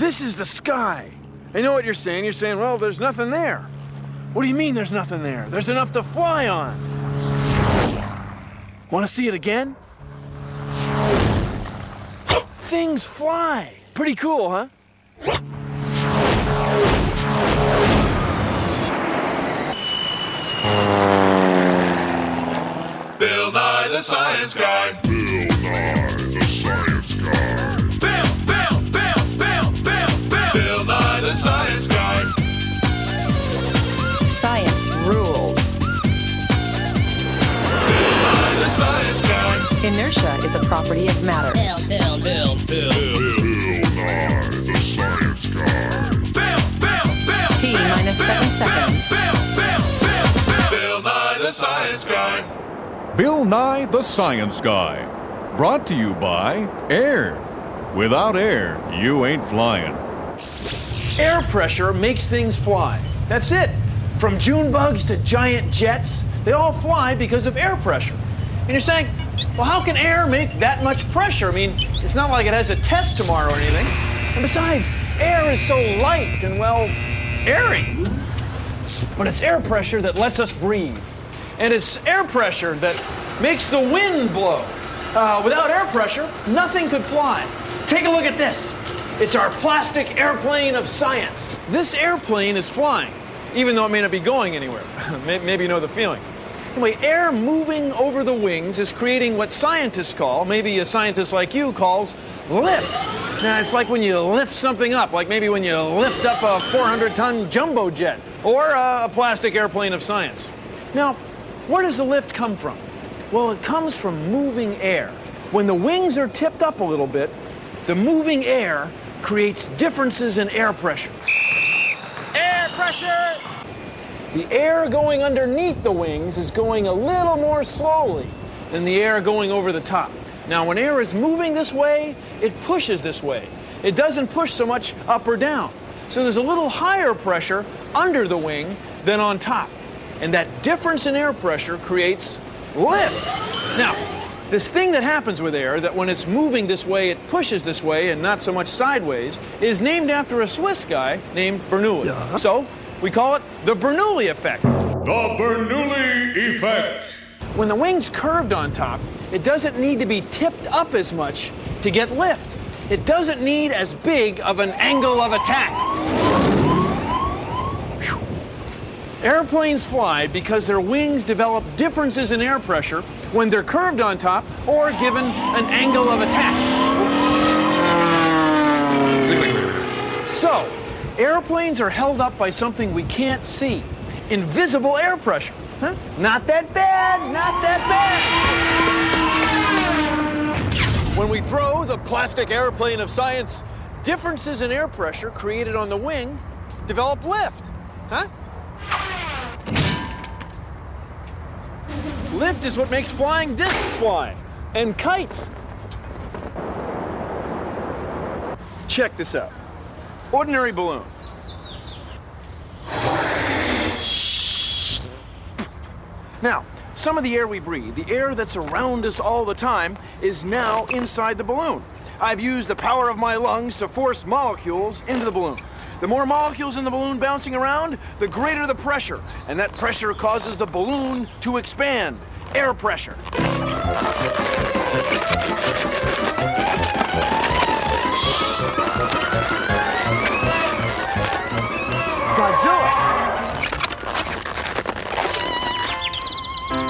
This is the sky. I know what you're saying. You're saying, well, there's nothing there. What do you mean there's nothing there? There's enough to fly on. Want to see it again? Things fly. Pretty cool, huh? Bill Nye the Science Guy. Bill Nye the Science Guy. Bill Nye the Science Guy. Science rules. Bill Nye the Science Guy. Inertia is a property of matter. Bill Nye the Science Guy. T minus 7 seconds. Bill Nye the Science Guy. Bill Nye the Science Guy. Brought to you by Air. Without air, you ain't flying. Air pressure makes things fly. That's it. From June bugs to giant jets, they all fly because of air pressure. And you're saying, well, how can air make that much pressure? I mean, it's not like it has a test tomorrow or anything. And besides, air is so light and, well, airy. But it's air pressure that lets us breathe. And it's air pressure that makes the wind blow. Without air pressure, nothing could fly. Take a look at this. It's our plastic airplane of science. This airplane is flying, even though it may not be going anywhere. Maybe you know the feeling. Anyway, air moving over the wings is creating what scientists call, maybe a scientist like you calls, lift. Now, it's like when you lift something up, like maybe when you lift up a 400-ton jumbo jet or a plastic airplane of science. Now, where does the lift come from? Well, it comes from moving air. When the wings are tipped up a little bit, the moving air creates differences in air pressure. Air pressure! The air going underneath the wings is going a little more slowly than the air going over the top. Now, when air is moving this way, it pushes this way. It doesn't push so much up or down. So there's a little higher pressure under the wing than on top. And that difference in air pressure creates lift. Now, this thing that happens with air, that when it's moving this way, it pushes this way and not so much sideways, is named after a Swiss guy named Bernoulli. Yeah. So we call it the Bernoulli effect. The Bernoulli effect. When the wing's curved on top, it doesn't need to be tipped up as much to get lift. It doesn't need as big of an angle of attack. Whew. Airplanes fly because their wings develop differences in air pressure when they're curved on top or given an angle of attack. So, airplanes are held up by something we can't see. Invisible air pressure. Huh? Not that bad, not that bad. When we throw the plastic airplane of science, differences in air pressure created on the wing develop lift. Huh? Lift is what makes flying discs fly, and kites. Check this out. Ordinary balloon. Now, some of the air we breathe, the air that's around us all the time, is now inside the balloon. I've used the power of my lungs to force molecules into the balloon. The more molecules in the balloon bouncing around, the greater the pressure, and that pressure causes the balloon to expand. Air pressure. Godzilla.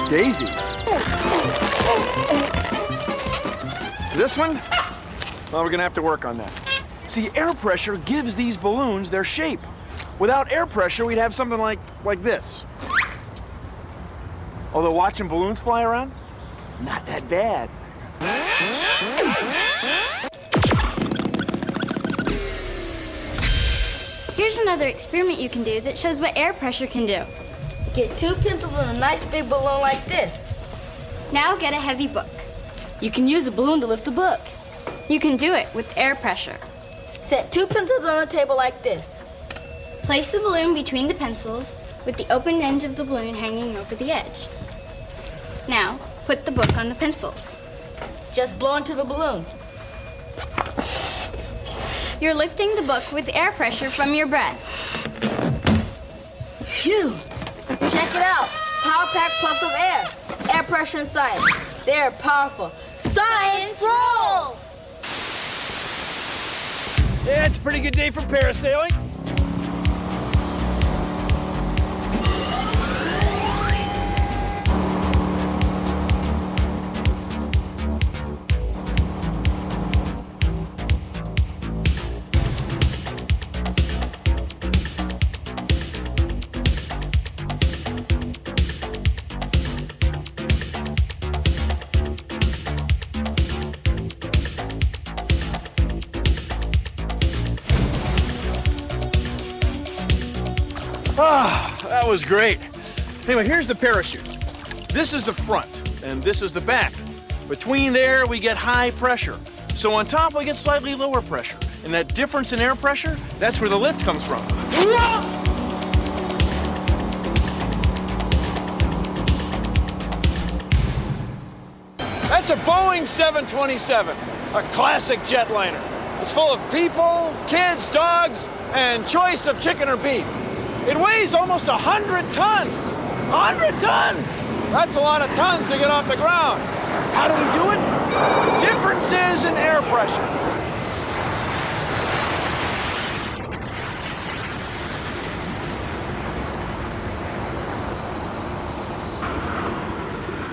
Daisies. This one? Well, we're gonna have to work on that. See, air pressure gives these balloons their shape. Without air pressure, we'd have something like this. Although watching balloons fly around, not that bad. Here's another experiment you can do that shows what air pressure can do. Get 2 pencils and a nice big balloon like this. Now get a heavy book. You can use a balloon to lift a book. You can do it with air pressure. Set 2 pencils on a table like this. Place the balloon between the pencils with the open end of the balloon hanging over the edge. Now, put the book on the pencils. Just blow into the balloon. You're lifting the book with air pressure from your breath. Phew! Check it out. Power pack puffs of air. Air pressure and science. They're powerful. Science rolls! Yeah, it's a pretty good day for parasailing. That was great. Anyway, here's the parachute. This is the front, and this is the back. Between there, we get high pressure. So on top, we get slightly lower pressure. And that difference in air pressure, that's where the lift comes from. That's a Boeing 727, a classic jetliner. It's full of people, kids, dogs, and choice of chicken or beef. It weighs almost 100 tons. 100 tons! That's a lot of tons to get off the ground. How do we do it? Differences in air pressure.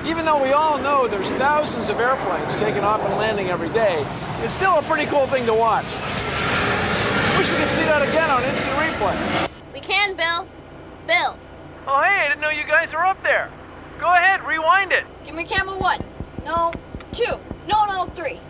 Even though we all know there's thousands of airplanes taking off and landing every day, it's still a pretty cool thing to watch. Wish we could see that again on instant replay. We can, Bill. Bill, Oh, hey, I didn't know you guys are up there. Go ahead, rewind it. give me camera 1. No, 2. No, 3.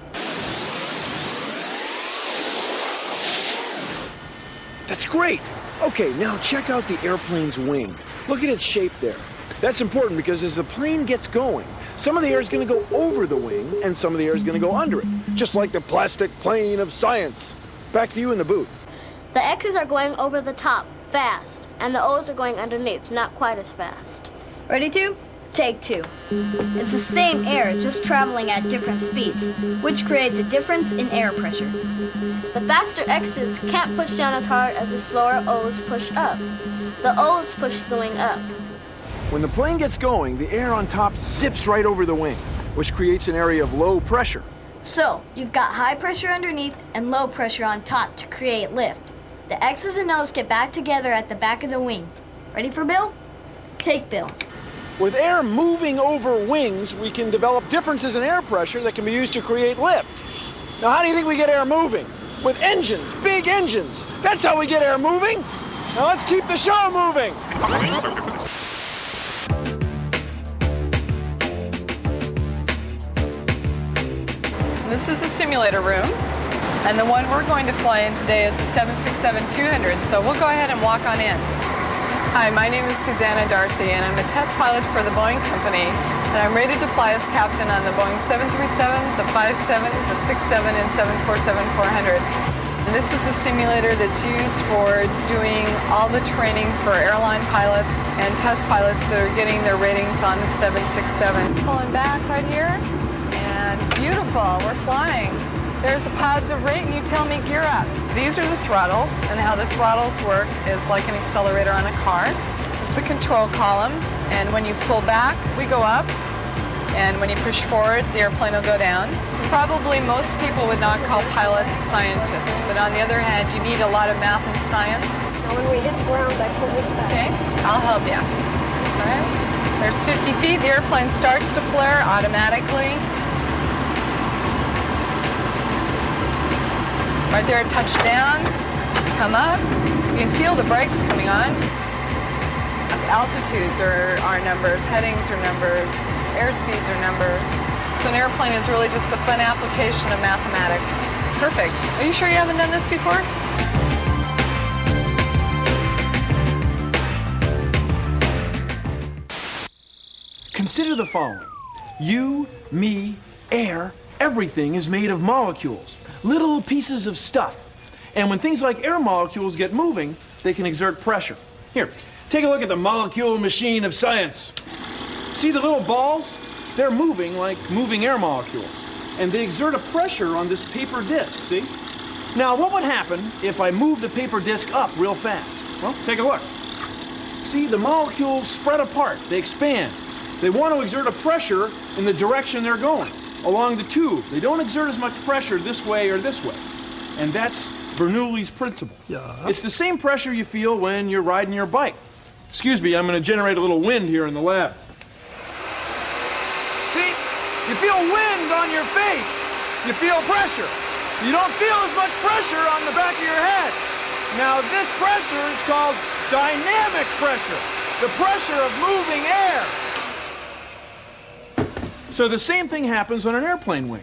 That's great. Okay, now check out the airplane's wing. Look at its shape there. That's important because as the plane gets going, some of the air is going to go over the wing and some of the air is going to go under it, just like the plastic plane of science. Back to you in the booth. The X's are going over the top, fast, and the O's are going underneath, not quite as fast. Ready to? Take 2. It's the same air, just traveling at different speeds, which creates a difference in air pressure. The faster X's can't push down as hard as the slower O's push up. The O's push the wing up. When the plane gets going, the air on top zips right over the wing, which creates an area of low pressure. So, you've got high pressure underneath and low pressure on top to create lift. The X's and O's get back together at the back of the wing. Ready for Bill? Take Bill. With air moving over wings, we can develop differences in air pressure that can be used to create lift. Now, how do you think we get air moving? With engines, big engines. That's how we get air moving. Now, let's keep the show moving. This is the simulator room, and the one we're going to fly in today is the 767-200, so we'll go ahead and walk on in. Hi, my name is Susanna Darcy, and I'm a test pilot for the Boeing Company, and I'm rated to fly as captain on the Boeing 737, the 57, the 67, and 747-400. And this is a simulator that's used for doing all the training for airline pilots and test pilots that are getting their ratings on the 767. Pulling back right here. And beautiful, we're flying. There's a positive rate and you tell me gear up. These are the throttles, and how the throttles work is like an accelerator on a car. This is the control column, and when you pull back, we go up, and when you push forward, the airplane will go down. Probably most people would not call pilots scientists, but on the other hand, you need a lot of math and science. Now when we hit the ground, I pull this back. Okay, I'll help you. All right, there's 50 feet, the airplane starts to flare automatically. Right there at touchdown, come up. You can feel the brakes coming on. Altitudes are numbers, headings are numbers, airspeeds are numbers. So an airplane is really just a fun application of mathematics. Perfect. Are you sure you haven't done this before? Consider the following. You, me, air, everything is made of molecules, little pieces of stuff. And when things like air molecules get moving, they can exert pressure. Here, take a look at the molecule machine of science. See the little balls? They're moving like moving air molecules. And they exert a pressure on this paper disc, see? Now, what would happen if I moved the paper disc up real fast? Well, take a look. See, the molecules spread apart, they expand. They want to exert a pressure in the direction they're going, along the tube. They don't exert as much pressure this way or this way. And that's Bernoulli's principle. Yeah. It's the same pressure you feel when you're riding your bike. Excuse me, I'm going to generate a little wind here in the lab. See, you feel wind on your face. You feel pressure. You don't feel as much pressure on the back of your head. Now, this pressure is called dynamic pressure, the pressure of moving air. So the same thing happens on an airplane wing.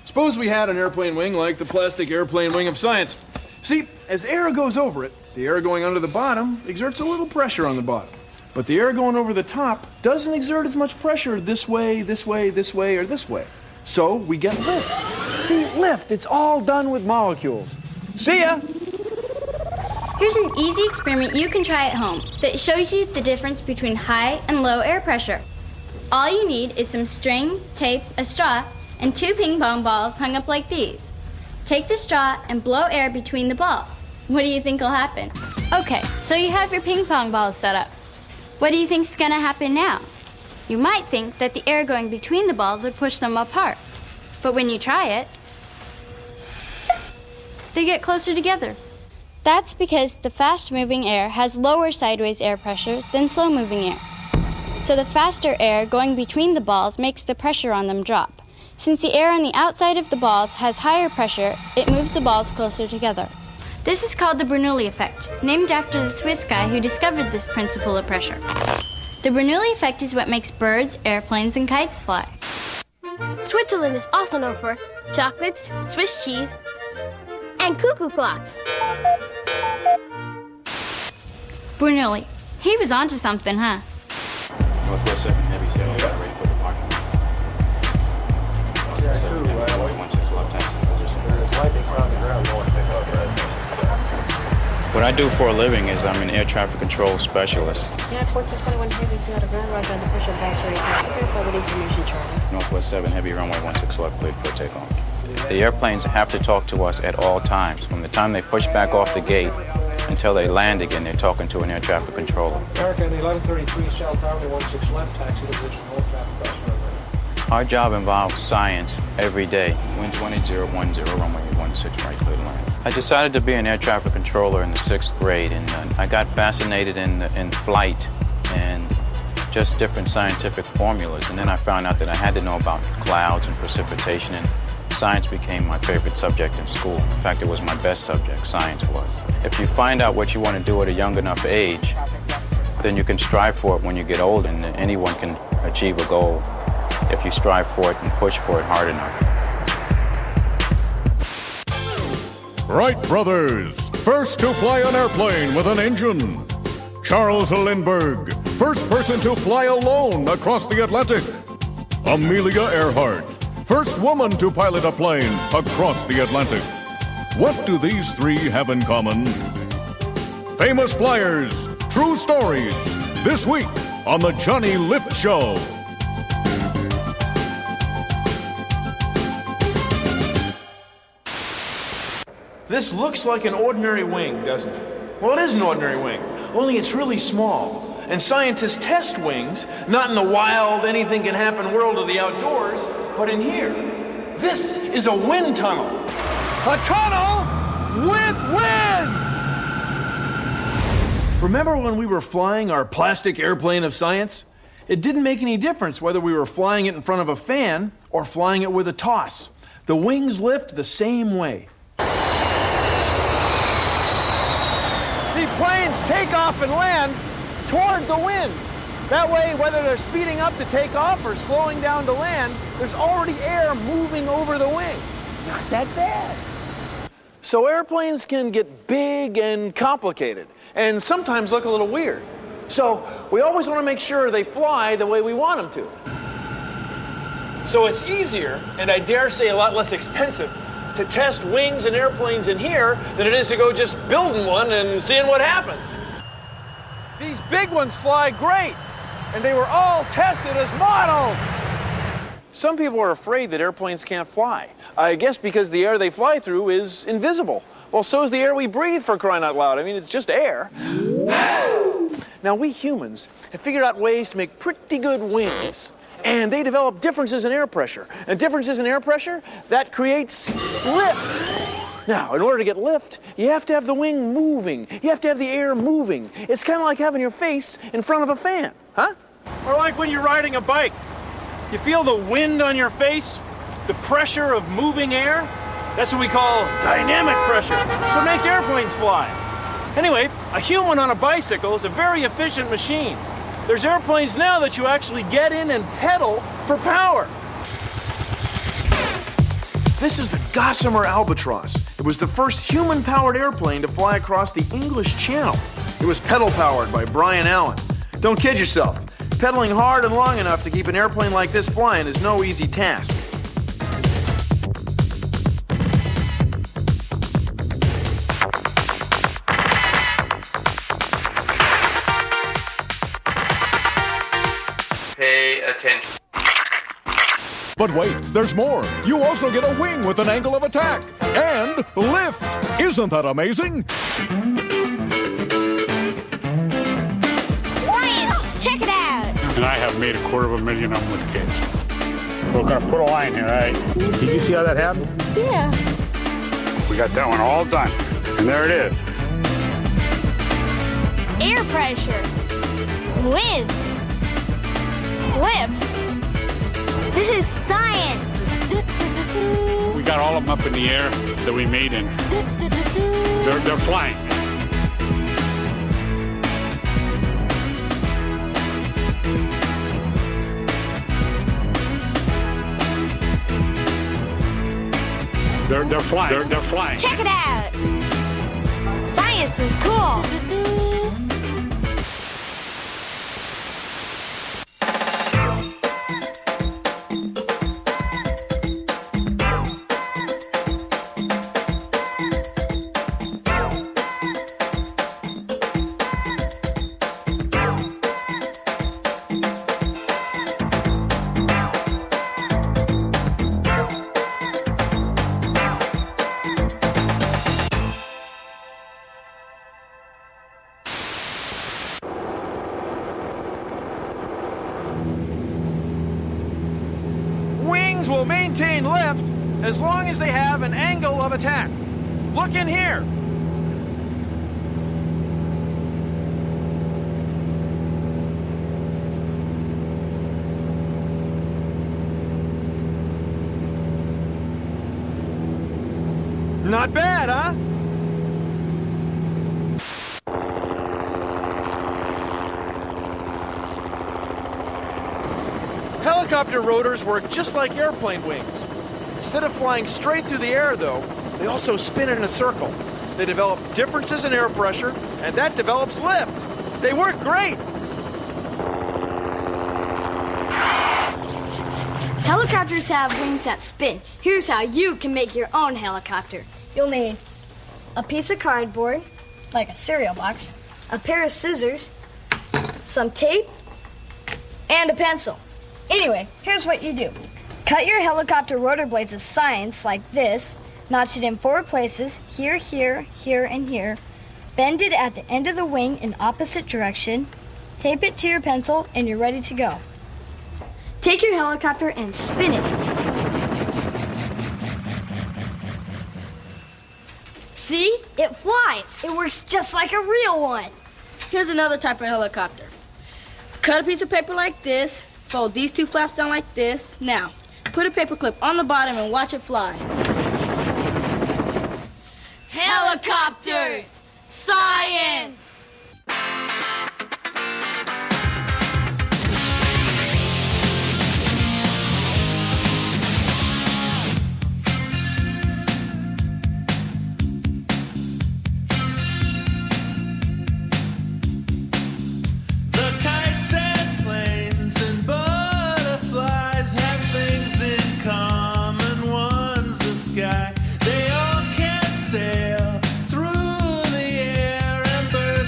Suppose we had an airplane wing like the plastic airplane wing of science. See, as air goes over it, the air going under the bottom exerts a little pressure on the bottom. But the air going over the top doesn't exert as much pressure this way, this way, this way, or this way. So we get lift. See, lift, it's all done with molecules. See ya! Here's an easy experiment you can try at home that shows you the difference between high and low air pressure. All you need is some string, tape, a straw, and 2 ping pong balls hung up like these. Take the straw and blow air between the balls. What do you think will happen? Okay, so you have your ping pong balls set up. What do you think's gonna happen now? You might think that the air going between the balls would push them apart. But when you try it, they get closer together. That's because the fast-moving air has lower sideways air pressure than slow-moving air. So the faster air going between the balls makes the pressure on them drop. Since the air on the outside of the balls has higher pressure, it moves the balls closer together. This is called the Bernoulli effect, named after the Swiss guy who discovered this principle of pressure. The Bernoulli effect is what makes birds, airplanes, and kites fly. Switzerland is also known for chocolates, Swiss cheese, and cuckoo clocks. Bernoulli. He was onto something, huh? Northwest 7 heavy sail ready for the parking lot. Northwest 7 heavy runway 16 left taxi position. What I do for a living is I'm an air traffic control specialist. United 1421 Heavy, single to ground, roger on the push of advice ready taxi, forward information Charlie. Northwest 7 heavy runway 16 left cleared for takeoff. The airplanes have to talk to us at all times. From the time they push back off the gate until they land again, they're talking to an air traffic controller. American 1133 South Highway 16 left, taxi to position, hold traffic cross. Our job involves science every day. Wind 2010, runway 16 right, clear to land. I decided to be an air traffic controller in the 6th grade, and I got fascinated in flight and just different scientific formulas. And then I found out that I had to know about clouds and precipitation, and science became my favorite subject in school. In fact, it was my best subject, science was. If you find out what you want to do at a young enough age, then you can strive for it when you get old, and anyone can achieve a goal if you strive for it and push for it hard enough. Wright brothers, first to fly an airplane with an engine. Charles Lindbergh, first person to fly alone across the Atlantic. Amelia Earhart, first woman to pilot a plane across the Atlantic. What do these 3 have in common? Famous flyers, true stories, this week on the Johnny Lift Show. This looks like an ordinary wing, doesn't it? Well, it is an ordinary wing, only it's really small. And scientists test wings, not in the wild, anything-can-happen world of the outdoors, but in here. This is a wind tunnel. A tunnel with wind! Remember when we were flying our plastic airplane of science? It didn't make any difference whether we were flying it in front of a fan or flying it with a toss. The wings lift the same way. See, planes take off and land toward the wind. That way, whether they're speeding up to take off or slowing down to land, there's already air moving over the wing. Not that bad. So airplanes can get big and complicated, and sometimes look a little weird. So we always want to make sure they fly the way we want them to. So it's easier, and I dare say a lot less expensive, to test wings and airplanes in here than it is to go just building one and seeing what happens. These big ones fly great, and they were all tested as models. Some people are afraid that airplanes can't fly. I guess because the air they fly through is invisible. Well, so is the air we breathe, for crying out loud. I mean, it's just air. Now, we humans have figured out ways to make pretty good wings. And they develop differences in air pressure. And differences in air pressure, that creates lift. Now, in order to get lift, you have to have the wing moving. You have to have the air moving. It's kind of like having your face in front of a fan, huh? Or like when you're riding a bike. You feel the wind on your face, the pressure of moving air. That's what we call dynamic pressure. That's what makes airplanes fly. Anyway, a human on a bicycle is a very efficient machine. There's airplanes now that you actually get in and pedal for power. This is the Gossamer Albatross. It was the first human-powered airplane to fly across the English Channel. It was pedal-powered by Brian Allen. Don't kid yourself. Pedaling hard and long enough to keep an airplane like this flying is no easy task. Pay attention. But wait, there's more. You also get a wing with an angle of attack and lift. Isn't that amazing? Science! Check it out! And I have made 250,000 of them with kids. We're going to put a line here, all right? Did you see how that happened? Yeah. We got that one all done. And there it is. Air pressure. Wind. Lift. This is science. We got all of them up in the air that we made, and they're flying. They're flying. They're flying. Check it out. Science is cool. Wings will maintain lift as long as they have an angle of attack. Look in here. Not bad, huh? Helicopter rotors work just like airplane wings. Instead of flying straight through the air, though, they also spin in a circle. They develop differences in air pressure, and that develops lift. They work great. Helicopters have wings that spin. Here's how you can make your own helicopter. You'll need a piece of cardboard, like a cereal box, a pair of scissors, some tape, and a pencil. Anyway, here's what you do. Cut your helicopter rotor blades of science like this, notch it in 4 places, here, here, here, and here. Bend it at the end of the wing in opposite direction. Tape it to your pencil, and you're ready to go. Take your helicopter and spin it. See? It flies. It works just like a real one. Here's another type of helicopter. Cut a piece of paper like this, fold these 2 flaps down like this. Now, put a paper clip on the bottom and watch it fly. Helicopters! Science! They all can sail through the air, and birds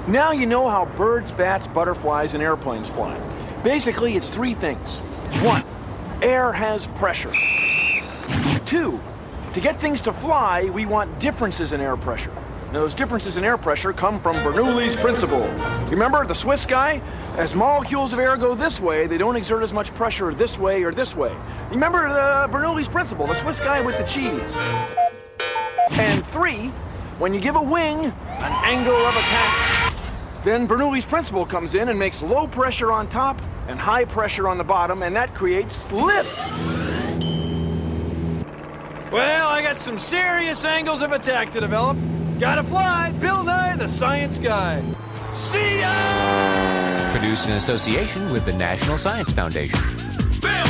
Now you know how birds, bats, butterflies, and airplanes fly. Basically, it's three things. 1, air has pressure. 2, to get things to fly, we want differences in air pressure. Now, those differences in air pressure come from Bernoulli's principle. You remember the Swiss guy? As molecules of air go this way, they don't exert as much pressure this way or this way. Remember Bernoulli's principle, the Swiss guy with the cheese. And 3, when you give a wing an angle of attack, then Bernoulli's principle comes in and makes low pressure on top and high pressure on the bottom, and that creates lift. Well, I got some serious angles of attack to develop. Gotta fly, Bill Nye, the Science Guy. See ya! Produced in association with the National Science Foundation. Bill